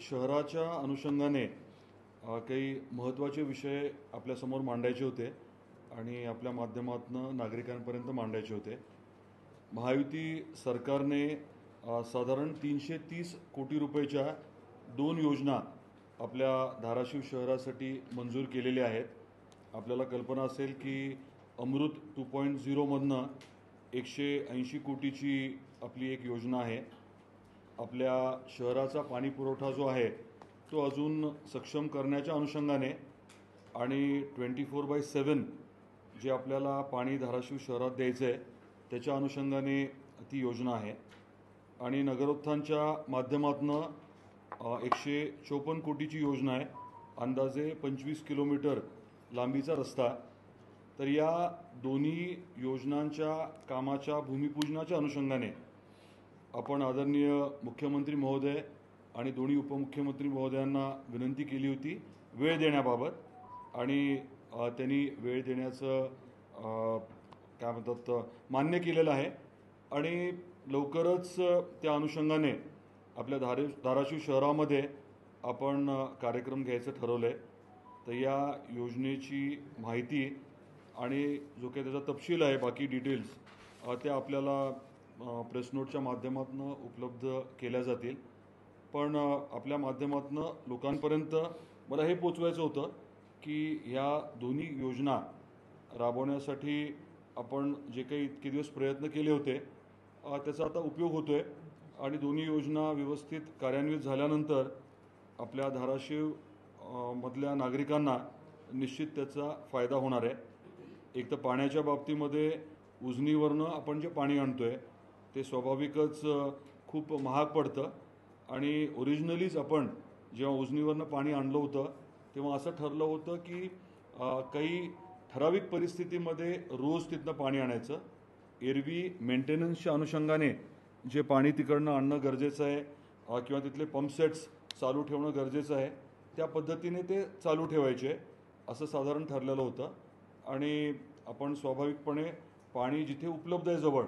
शहराच्या अनुषंगाने काही महत्त्वाचे विषय आपल्यासमोर मांडायचे होते आणि आपल्या माध्यमातून नागरिकांपर्यंत मांडायचे होते। महायुती सरकारने साधारण 330 कोटी रुपयाच्या 2 योजना आपल्या धाराशिव शहरासाठी मंजूर केलेल्या आहेत। आपल्याला कल्पना असेल की अमृत 2.0 मधनं 180 कोटीची आपली एक योजना आहे। आपल्या शहराचा पाणी पुरवठा जो आहे तो अजून सक्षम करण्याच्या अनुषंगाने आणि 24/7 जे आपल्याला पाणी धाराशिव शहरात द्यायचं आहे त्याच्या अनुषंगाने ती योजना आहे। आणि नगरोत्थानच्या माध्यमातून 154 कोटीची योजना आहे, अंदाजे 25 किलोमीटर लांबीचा रस्ता। तर या दोन्ही योजनांच्या कामाच्या भूमिपूजनाच्या अनुषंगाने आपण आदरणीय मुख्यमंत्री महोदय आणि दोन्ही उपमुख्यमंत्री महोदयांना विनंती केली होती वेळ देण्याबाबत, आणि त्यांनी वेळ देण्याचं काय म्हणतात मान्य केलेलं आहे। आणि लवकरच त्या अनुषंगाने आपल्या धाराशिव शहरामध्ये आपण कार्यक्रम घ्यायचं ठरवलं आहे। तर या योजनेची माहिती आणि जो काही त्याचा तपशील आहे, बाकी डिटेल्स त्या आपल्याला प्रेस नोटच्या माध्यमातून उपलब्ध केल्या जातील। पण आपल्या माध्यमातून लोकांपर्यंत मला हे पोचवायचं होतं की ह्या दोन्ही योजना राबवण्यासाठी आपण जे काही इतके दिवस प्रयत्न केले होते त्याचा आता उपयोग होतोय आणि दोन्ही योजना व्यवस्थित कार्यान्वित झाल्यानंतर आपल्या धाराशिव मधल्या नागरिकांना निश्चित त्याचा फायदा होणार आहे। एक तर पाण्याच्या बाबतीमध्ये उजनीवरनं आपण जे पाणी आणतोय ते स्वाभाविकच खूप महाग पडतं, आणि ओरिजिनलीच आपण जेव्हा उजनीवरनं पाणी आणलं होतं तेव्हा असं ठरलं होतं की काही ठराविक परिस्थितीमध्ये रोज तिथनं पाणी आणायचं। एरवी मेंटेनन्सच्या अनुषंगाने जे पाणी तिकडनं आणणं गरजेचं आहे किंवा तिथले पंपसेट्स चालू ठेवणं गरजेचं आहे, त्या पद्धतीने ते चालू ठेवायचे असं साधारण ठरलेलं होतं। आणि आपण स्वाभाविकपणे पाणी जिथे उपलब्ध आहे जवळ,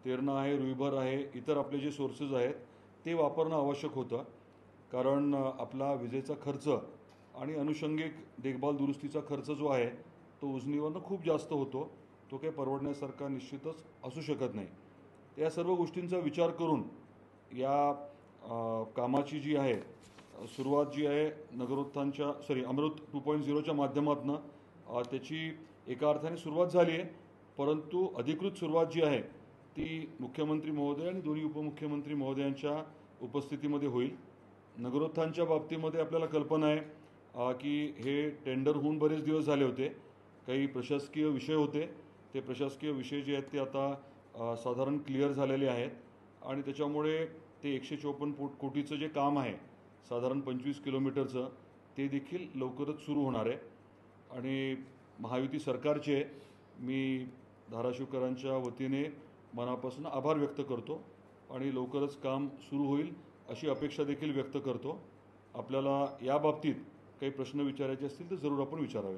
तेरणा आहे, रुईभर आहे, इतर आपले जे सोर्सेस आहेत ते वापरणं आवश्यक होतं, कारण आपला विजेचा खर्च आणि अनुषंगिक देखभाल दुरुस्तीचा खर्च जो आहे तो उजनीवरनं खूप जास्त होतो, तो काही परवडण्यासारखा निश्चितच असू शकत नाही। तर या सर्व गोष्टींचा विचार करून या कामाची जी आहे सुरुवात जी आहे नगरोत्थानच्या अमृत 2.0च्या माध्यमातून त्याची एका अर्थाने सुरुवात झाली आहे, परंतु अधिकृत सुरुवात जी आहे ती मुख्यमंत्री महोदय आणि दोन्ही उपमुख्यमंत्री महोदयांच्या उपस्थितीमध्ये होईल। नगरोत्थानच्या बाबतीमध्ये आपल्याला कल्पना आहे की हे टेंडर होऊन बरेच दिवस झाले होते, काही प्रशासकीय विषय होते, ते प्रशासकीय विषय जे आहेत ते आता साधारण क्लिअर झालेले आहेत आणि त्याच्यामुळे ते 154 कोटीचं जे काम आहे साधारण 25 किलोमीटरचं ते देखील लवकरच सुरू होणार आहे। आणि महायुती सरकारचे मी धाराशिवकरांच्या वतीने मनापासून आभार व्यक्त करतो आणि लवकरच काम सुरू होईल अशी अपेक्षा देखील व्यक्त करतो। आपल्याला या बाबतीत काही प्रश्न विचारायचे असतील तर जरूर आपण विचारावे।